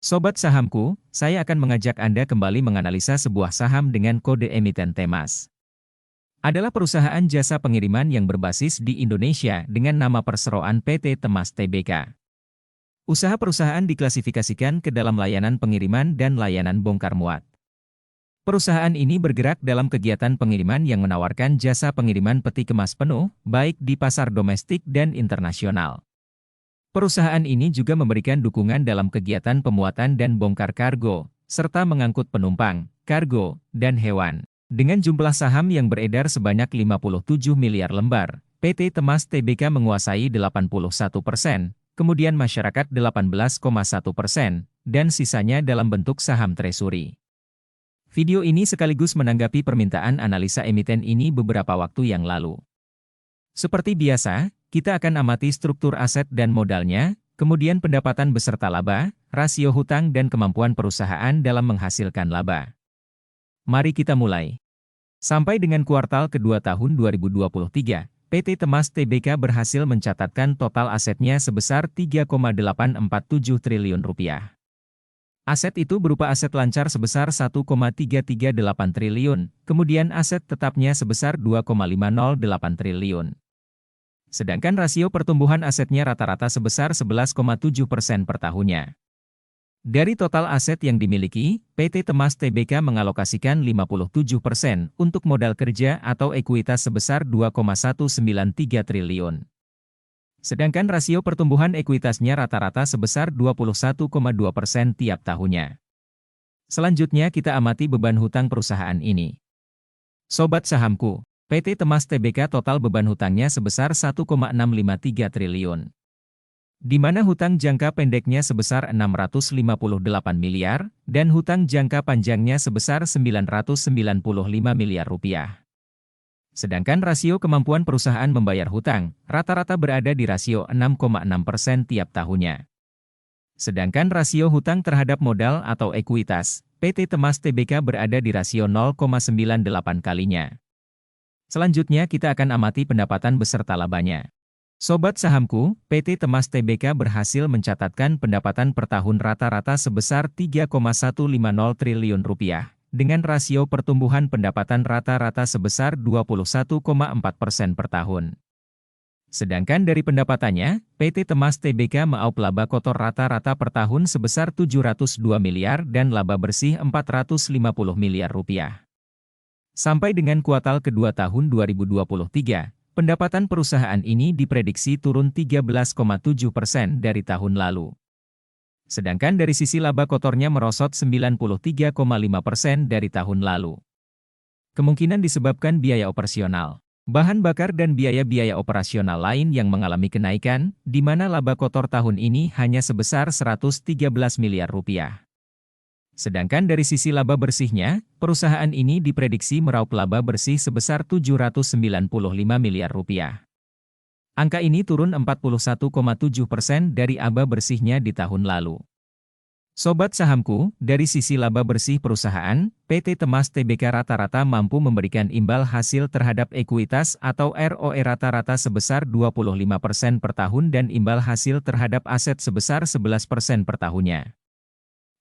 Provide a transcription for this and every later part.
Sobat sahamku, saya akan mengajak Anda kembali menganalisa sebuah saham dengan kode emiten Temas. Adalah perusahaan jasa pengiriman yang berbasis di Indonesia dengan nama perseroan PT Temas Tbk. Usaha perusahaan diklasifikasikan ke dalam layanan pengiriman dan layanan bongkar muat. Perusahaan ini bergerak dalam kegiatan pengiriman yang menawarkan jasa pengiriman peti kemas penuh, baik di pasar domestik dan internasional. Perusahaan ini juga memberikan dukungan dalam kegiatan pemuatan dan bongkar kargo, serta mengangkut penumpang, kargo, dan hewan. Dengan jumlah saham yang beredar sebanyak 57 miliar lembar, PT Temas Tbk menguasai 81%, kemudian masyarakat 18,1%, dan sisanya dalam bentuk saham treasury. Video ini sekaligus menanggapi permintaan analisa emiten ini beberapa waktu yang lalu. Seperti biasa, kita akan amati struktur aset dan modalnya, kemudian pendapatan beserta laba, rasio hutang dan kemampuan perusahaan dalam menghasilkan laba. Mari kita mulai. Sampai dengan kuartal kedua tahun 2023, PT Temas Tbk berhasil mencatatkan total asetnya sebesar Rp3,847 triliun. Aset itu berupa aset lancar sebesar Rp1,338 triliun, kemudian aset tetapnya sebesar Rp2,508 triliun. Sedangkan rasio pertumbuhan asetnya rata-rata sebesar 11,7% per tahunnya. Dari total aset yang dimiliki, PT Temas Tbk mengalokasikan 57% untuk modal kerja atau ekuitas sebesar Rp2,193 triliun. Sedangkan rasio pertumbuhan ekuitasnya rata-rata sebesar 21,2% tiap tahunnya. Selanjutnya kita amati beban hutang perusahaan ini. Sobat sahamku, PT Temas Tbk total beban hutangnya sebesar 1,653 triliun. Di mana hutang jangka pendeknya sebesar 658 miliar, dan hutang jangka panjangnya sebesar 995 miliar rupiah. Sedangkan rasio kemampuan perusahaan membayar hutang, rata-rata berada di rasio 6,6% tiap tahunnya. Sedangkan rasio hutang terhadap modal atau ekuitas, PT Temas Tbk berada di rasio 0,98 kalinya. Selanjutnya kita akan amati pendapatan beserta labanya. Sobat sahamku, PT Temas Tbk berhasil mencatatkan pendapatan per tahun rata-rata sebesar Rp3,150 triliun, dengan rasio pertumbuhan pendapatan rata-rata sebesar 21,4% per tahun. Sedangkan dari pendapatannya, PT Temas Tbk meraup laba kotor rata-rata per tahun sebesar 702 miliar dan laba bersih 450 miliar rupiah. Sampai dengan kuartal kedua tahun 2023, pendapatan perusahaan ini diprediksi turun 13,7% dari tahun lalu. Sedangkan dari sisi laba kotornya merosot 93,5% dari tahun lalu. Kemungkinan disebabkan biaya operasional, bahan bakar dan biaya-biaya operasional lain yang mengalami kenaikan, di mana laba kotor tahun ini hanya sebesar 113 miliar rupiah. Sedangkan dari sisi laba bersihnya, perusahaan ini diprediksi meraup laba bersih sebesar 795 miliar rupiah. Angka ini turun 41,7% dari laba bersihnya di tahun lalu. Sobat sahamku, dari sisi laba bersih perusahaan, PT Temas Tbk rata-rata mampu memberikan imbal hasil terhadap ekuitas atau ROE rata-rata sebesar 25% per tahun dan imbal hasil terhadap aset sebesar 11% per tahunnya.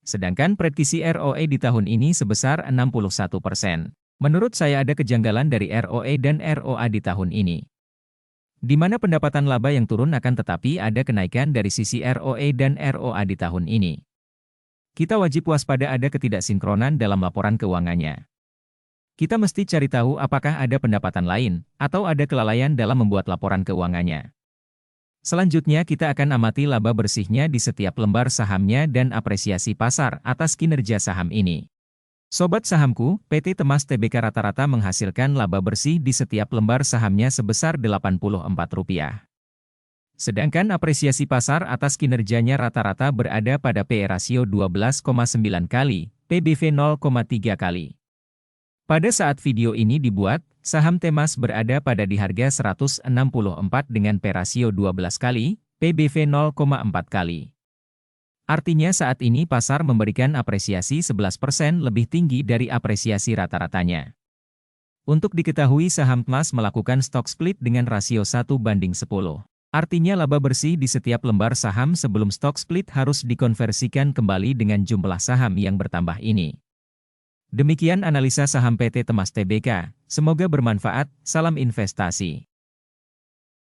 Sedangkan prediksi ROE di tahun ini sebesar 61%. Menurut saya ada kejanggalan dari ROE dan ROA di tahun ini. Di mana pendapatan laba yang turun akan tetapi ada kenaikan dari sisi ROE dan ROA di tahun ini. Kita wajib waspada ada ketidaksinkronan dalam laporan keuangannya. Kita mesti cari tahu apakah ada pendapatan lain, atau ada kelalaian dalam membuat laporan keuangannya. Selanjutnya kita akan amati laba bersihnya di setiap lembar sahamnya dan apresiasi pasar atas kinerja saham ini. Sobat sahamku, PT Temas Tbk rata-rata menghasilkan laba bersih di setiap lembar sahamnya sebesar Rp84. Sedangkan apresiasi pasar atas kinerjanya rata-rata berada pada PE rasio 12,9 kali, PBV 0,3 kali. Pada saat video ini dibuat, saham Temas berada pada di harga 164 dengan PE rasio 12 kali, PBV 0,4 kali. Artinya saat ini pasar memberikan apresiasi 11% lebih tinggi dari apresiasi rata-ratanya. Untuk diketahui saham Temas melakukan stock split dengan rasio 1:10. Artinya laba bersih di setiap lembar saham sebelum stock split harus dikonversikan kembali dengan jumlah saham yang bertambah ini. Demikian analisa saham PT Temas Tbk, semoga bermanfaat, salam investasi.